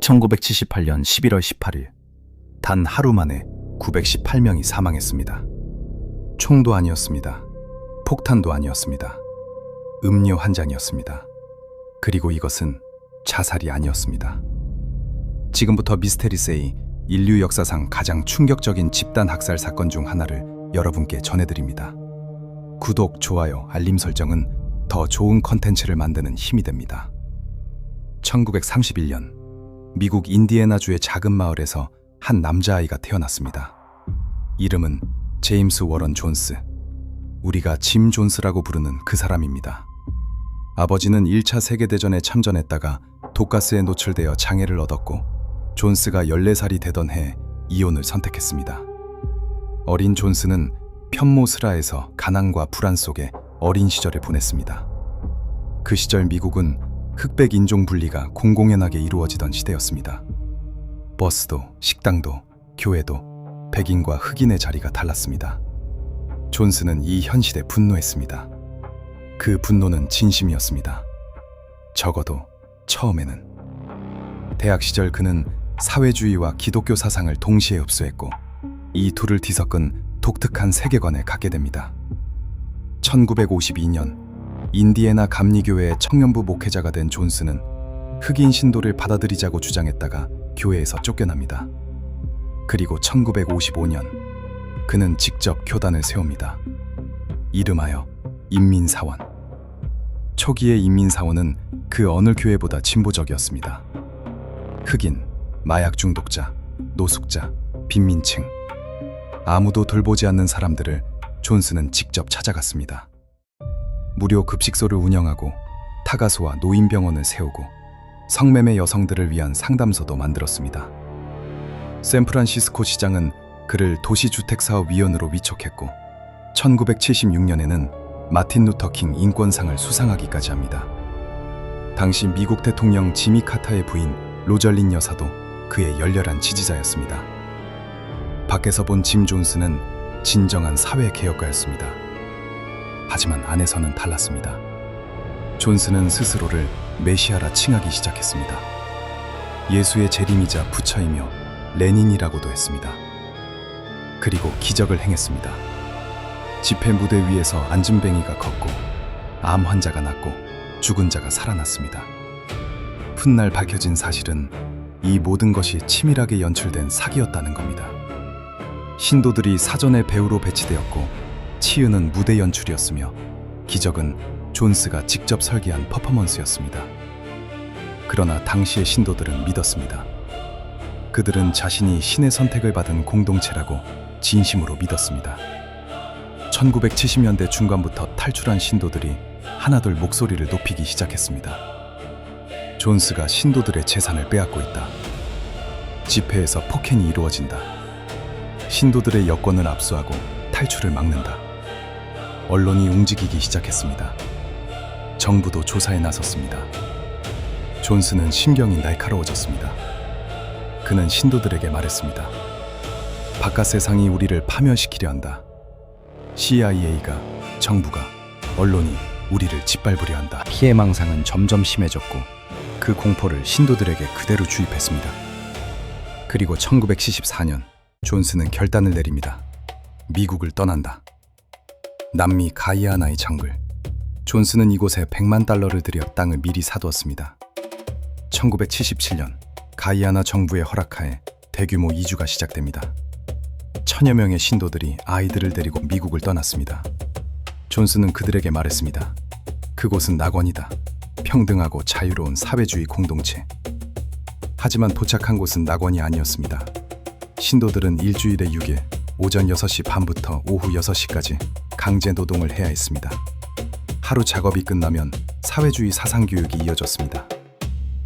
1978년 11월 18일, 단 하루 만에 918명이 사망했습니다. 총도 아니었습니다. 폭탄도 아니었습니다. 음료 한 잔이었습니다. 그리고 이것은 자살이 아니었습니다. 지금부터 미스테리세이 인류 역사상 가장 충격적인 집단 학살 사건 중 하나를 여러분께 전해드립니다. 구독, 좋아요, 알림 설정은 더 좋은 컨텐츠를 만드는 힘이 됩니다. 1931년 미국 인디애나주의 작은 마을에서 한 남자아이가 태어났습니다. 이름은 제임스 워런 존스, 우리가 짐 존스라고 부르는 그 사람입니다. 아버지는 1차 세계대전에 참전했다가 독가스에 노출되어 장애를 얻었고, 존스가 14살이 되던 해에 이혼을 선택했습니다. 어린 존스는 편모스라에서 가난과 불안 속에 어린 시절을 보냈습니다. 그 시절 미국은 흑백 인종 분리가 공공연하게 이루어지던 시대였습니다. 버스도, 식당도, 교회도 백인과 흑인의 자리가 달랐습니다. 존스는 이 현실에 분노했습니다. 그 분노는 진심이었습니다. 적어도 처음에는. 대학 시절 그는 사회주의와 기독교 사상을 동시에 흡수했고, 이 둘을 뒤섞은 독특한 세계관을 갖게 됩니다. 1952년 인디애나 감리교회의 청년부 목회자가 된 존스는 흑인 신도를 받아들이자고 주장했다가 교회에서 쫓겨납니다. 그리고 1955년 그는 직접 교단을 세웁니다. 이름하여 인민사원. 초기의 인민사원은 그 어느 교회보다 진보적이었습니다. 흑인, 마약 중독자, 노숙자, 빈민층, 아무도 돌보지 않는 사람들을 존스는 직접 찾아갔습니다. 무료 급식소를 운영하고 타가소와 노인병원을 세우고 성매매 여성들을 위한 상담소도 만들었습니다. 샌프란시스코 시장은 그를 도시주택사업위원으로 위촉했고, 1976년에는 마틴 루터킹 인권상을 수상하기까지 합니다. 당시 미국 대통령 지미 카터의 부인 로절린 여사도 그의 열렬한 지지자였습니다. 밖에서 본 짐 존스는 진정한 사회개혁가였습니다. 하지만 안에서는 달랐습니다. 존스는 스스로를 메시아라 칭하기 시작했습니다. 예수의 재림이자 부처이며 레닌이라고도 했습니다. 그리고 기적을 행했습니다. 집회 무대 위에서 안진뱅이가 걷고, 암 환자가 낫고, 죽은 자가 살아났습니다. 훗날 밝혀진 사실은 이 모든 것이 치밀하게 연출된 사기였다는 겁니다. 신도들이 사전에 배우로 배치되었고, 치유는 무대 연출이었으며, 기적은 존스가 직접 설계한 퍼포먼스였습니다. 그러나 당시의 신도들은 믿었습니다. 그들은 자신이 신의 선택을 받은 공동체라고 진심으로 믿었습니다. 1970년대 중반부터 탈출한 신도들이 하나둘 목소리를 높이기 시작했습니다. 존스가 신도들의 재산을 빼앗고 있다. 집회에서 폭행이 이루어진다. 신도들의 여권을 압수하고 탈출을 막는다. 언론이 움직이기 시작했습니다. 정부도 조사에 나섰습니다. 존스는 신경이 날카로워졌습니다. 그는 신도들에게 말했습니다. 바깥 세상이 우리를 파멸시키려 한다. CIA가, 정부가, 언론이 우리를 짓밟으려 한다. 피해망상은 점점 심해졌고, 그 공포를 신도들에게 그대로 주입했습니다. 그리고 1974년 존스는 결단을 내립니다. 미국을 떠난다. 남미 가이아나의 정글. 존스는 이곳에 $100만 들여 땅을 미리 사두었습니다. 1977년 가이아나 정부의 허락하에 대규모 이주가 시작됩니다. 1000여 명의 신도들이 아이들을 데리고 미국을 떠났습니다. 존스는 그들에게 말했습니다. 그곳은 낙원이다. 평등하고 자유로운 사회주의 공동체. 하지만 도착한 곳은 낙원이 아니었습니다. 신도들은 일주일에 6일 오전 6시 반부터 오후 6시까지 강제 노동을 해야 했습니다. 하루 작업이 끝나면 사회주의 사상교육이 이어졌습니다.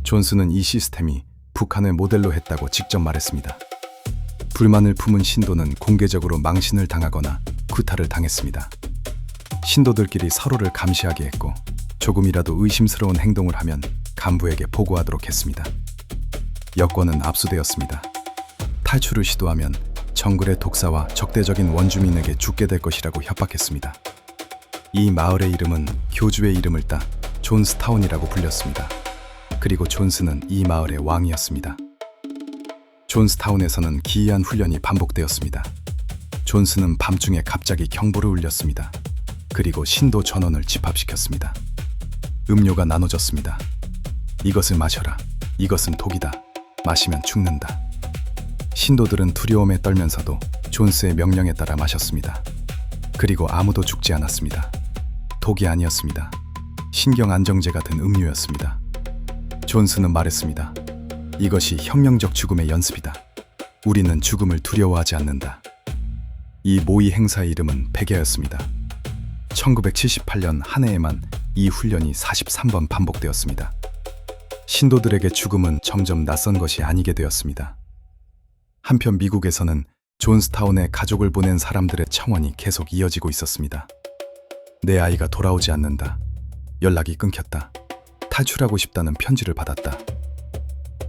존스는 이 시스템이 북한을 모델로 했다고 직접 말했습니다. 불만을 품은 신도는 공개적으로 망신을 당하거나 구타를 당했습니다. 신도들끼리 서로를 감시하게 했고, 조금이라도 의심스러운 행동을 하면 간부에게 보고하도록 했습니다. 여권은 압수되었습니다. 탈출을 시도하면 정글의 독사와 적대적인 원주민에게 죽게 될 것이라고 협박했습니다. 이 마을의 이름은 교주의 이름을 따 존스타운이라고 불렸습니다. 그리고 존스는 이 마을의 왕이었습니다. 존스타운에서는 기이한 훈련이 반복되었습니다. 존스는 밤중에 갑자기 경보를 울렸습니다. 그리고 신도 전원을 집합시켰습니다. 음료가 나눠졌습니다. 이것을 마셔라. 이것은 독이다. 마시면 죽는다. 신도들은 두려움에 떨면서도 존스의 명령에 따라 마셨습니다. 그리고 아무도 죽지 않았습니다. 독이 아니었습니다. 신경 안정제 같은 음료였습니다. 존스는 말했습니다. 이것이 혁명적 죽음의 연습이다. 우리는 죽음을 두려워하지 않는다. 이 모의 행사의 이름은 백야였습니다. 1978년 한 해에만 이 훈련이 43번 반복되었습니다. 신도들에게 죽음은 점점 낯선 것이 아니게 되었습니다. 한편 미국에서는 존스타운에 가족을 보낸 사람들의 청원이 계속 이어지고 있었습니다. 내 아이가 돌아오지 않는다. 연락이 끊겼다. 탈출하고 싶다는 편지를 받았다.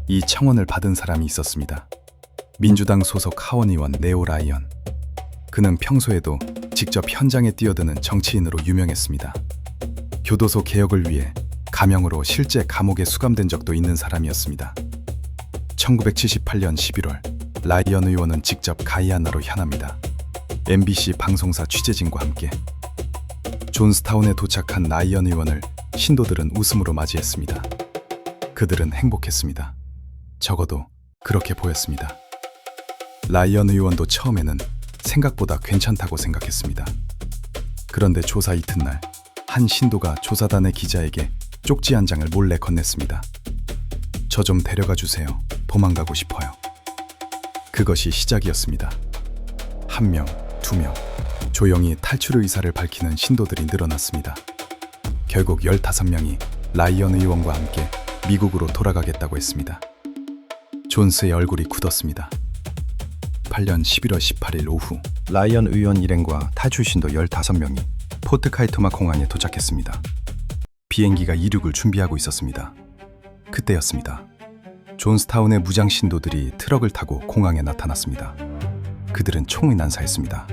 이 청원을 받은 사람이 있었습니다. 민주당 소속 하원 의원 네오 라이언. 그는 평소에도 직접 현장에 뛰어드는 정치인으로 유명했습니다. 교도소 개혁을 위해 가명으로 실제 감옥에 수감된 적도 있는 사람이었습니다. 1978년 11월 라이언 의원은 직접 가이아나로 향합니다. MBC 방송사 취재진과 함께 존스타운에 도착한 라이언 의원을 신도들은 웃음으로 맞이했습니다. 그들은 행복했습니다. 적어도 그렇게 보였습니다. 라이언 의원도 처음에는 생각보다 괜찮다고 생각했습니다. 그런데 조사 이튿날 한 신도가 조사단의 기자에게 쪽지 한 장을 몰래 건넸습니다. 저 좀 데려가 주세요. 도망가고 싶어요. 그것이 시작이었습니다. 1명, 2명, 조용히 탈출 의사를 밝히는 신도들이 늘어났습니다. 결국 15명이 라이언 의원과 함께 미국으로 돌아가겠다고 했습니다. 존스의 얼굴이 굳었습니다. 8년 11월 18일 오후 라이언 의원 일행과 탈출 신도 15명이 포트 카이토마 공항에 도착했습니다. 비행기가 이륙을 준비하고 있었습니다. 그때였습니다. 존스타운의 무장 신도들이 트럭을 타고 공항에 나타났습니다. 그들은 총을 난사했습니다.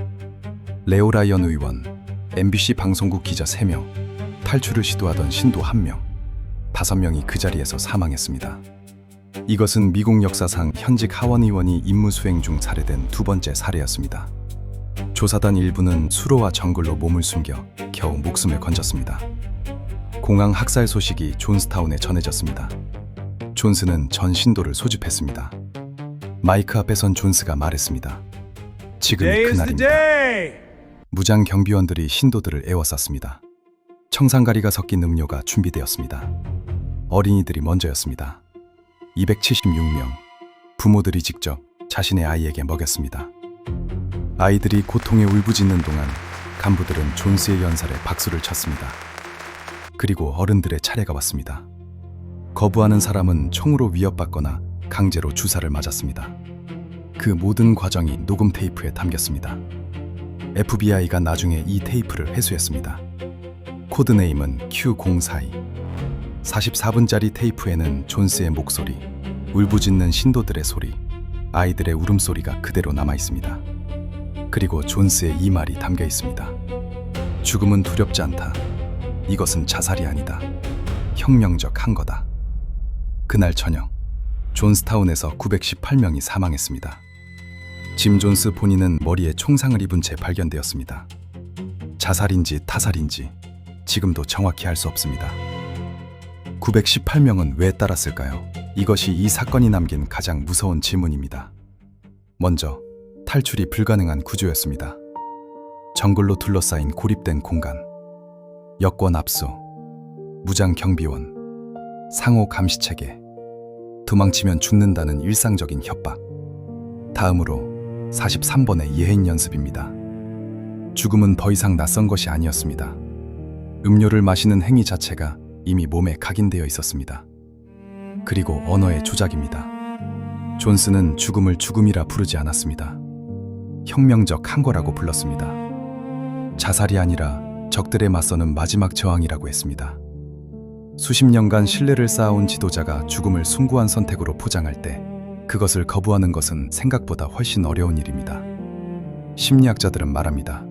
레오 라이언 의원, MBC 방송국 기자 3명, 탈출을 시도하던 신도 1명, 5명이 그 자리에서 사망했습니다. 이것은 미국 역사상 현직 하원 의원이 임무 수행 중 살해된 두 번째 사례였습니다. 조사단 일부는 수로와 정글로 몸을 숨겨 겨우 목숨을 건졌습니다. 공항 학살 소식이 존스타운에 전해졌습니다. 존스는 전 신도를 소집했습니다. 마이크 앞에선 존스가 말했습니다. 지금이 그날입니다. 무장 경비원들이 신도들을 에워쌌습니다. 청산가리가 섞인 음료가 준비되었습니다. 어린이들이 먼저였습니다. 276명, 부모들이 직접 자신의 아이에게 먹였습니다. 아이들이 고통에 울부짖는 동안 간부들은 존스의 연살에 박수를 쳤습니다. 그리고 어른들의 차례가 왔습니다. 거부하는 사람은 총으로 위협받거나 강제로 주사를 맞았습니다. 그 모든 과정이 녹음 테이프에 담겼습니다. FBI가 나중에 이 테이프를 회수했습니다. 코드네임은 Q042. 44분짜리 테이프에는 존스의 목소리, 울부짖는 신도들의 소리, 아이들의 울음소리가 그대로 남아 있습니다. 그리고 존스의 이 말이 담겨 있습니다. 죽음은 두렵지 않다. 이것은 자살이 아니다. 혁명적 한 거다. 그날 저녁, 존스타운에서 918명이 사망했습니다. 짐 존스 본인은 머리에 총상을 입은 채 발견되었습니다. 자살인지 타살인지 지금도 정확히 알 수 없습니다. 918명은 왜 따랐을까요? 이것이 이 사건이 남긴 가장 무서운 질문입니다. 먼저, 탈출이 불가능한 구조였습니다. 정글로 둘러싸인 고립된 공간, 여권 압수, 무장 경비원, 상호 감시 체계, 도망치면 죽는다는 일상적인 협박. 다음으로 43번의 예행 연습입니다. 죽음은 더 이상 낯선 것이 아니었습니다. 음료를 마시는 행위 자체가 이미 몸에 각인되어 있었습니다. 그리고 언어의 조작입니다. 존스는 죽음을 죽음이라 부르지 않았습니다. 혁명적 한 거라고 불렀습니다. 자살이 아니라 적들에 맞서는 마지막 저항이라고 했습니다. 수십 년간 신뢰를 쌓아온 지도자가 죽음을 숭고한 선택으로 포장할 때 그것을 거부하는 것은 생각보다 훨씬 어려운 일입니다. 심리학자들은 말합니다.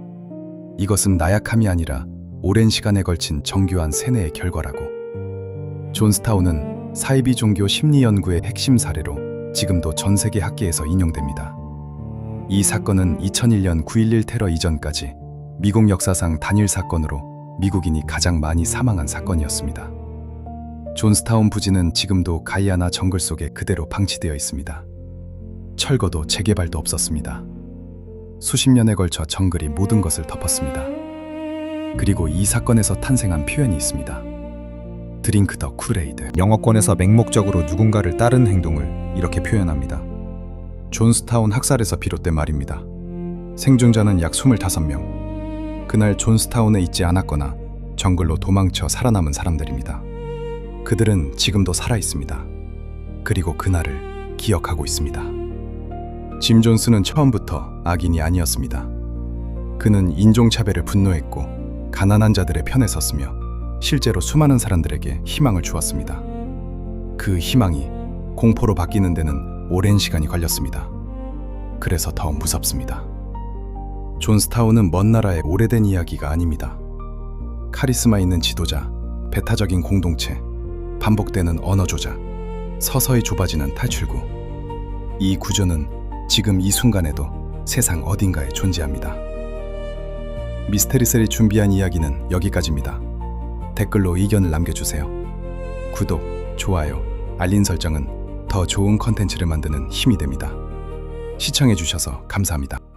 이것은 나약함이 아니라 오랜 시간에 걸친 정교한 세뇌의 결과라고. 존스타운은 사이비 종교 심리 연구의 핵심 사례로 지금도 전 세계 학계에서 인용됩니다. 이 사건은 2001년 9.11 테러 이전까지 미국 역사상 단일 사건으로 미국인이 가장 많이 사망한 사건이었습니다. 존스타운 부지는 지금도 가이아나 정글 속에 그대로 방치되어 있습니다. 철거도 재개발도 없었습니다. 수십 년에 걸쳐 정글이 모든 것을 덮었습니다. 그리고 이 사건에서 탄생한 표현이 있습니다. 드링크 더 쿨에이드. 영어권에서 맹목적으로 누군가를 따르는 행동을 이렇게 표현합니다. 존스타운 학살에서 비롯된 말입니다. 생존자는 약 25명. 그날 존스타운에 있지 않았거나 정글로 도망쳐 살아남은 사람들입니다. 그들은 지금도 살아 있습니다. 그리고 그날을 기억하고 있습니다. 짐 존스는 처음부터 악인이 아니었습니다. 그는 인종차별을 분노했고 가난한 자들의 편에 섰으며 실제로 수많은 사람들에게 희망을 주었습니다. 그 희망이 공포로 바뀌는 데는 오랜 시간이 걸렸습니다. 그래서 더 무섭습니다. 존스타운은 먼 나라의 오래된 이야기가 아닙니다. 카리스마 있는 지도자, 배타적인 공동체, 반복되는 언어 조작, 서서히 좁아지는 탈출구. 이 구조는 지금 이 순간에도 세상 어딘가에 존재합니다. 미스테리셀이 준비한 이야기는 여기까지입니다. 댓글로 의견을 남겨주세요. 구독, 좋아요, 알림 설정은 더 좋은 컨텐츠를 만드는 힘이 됩니다. 시청해주셔서 감사합니다.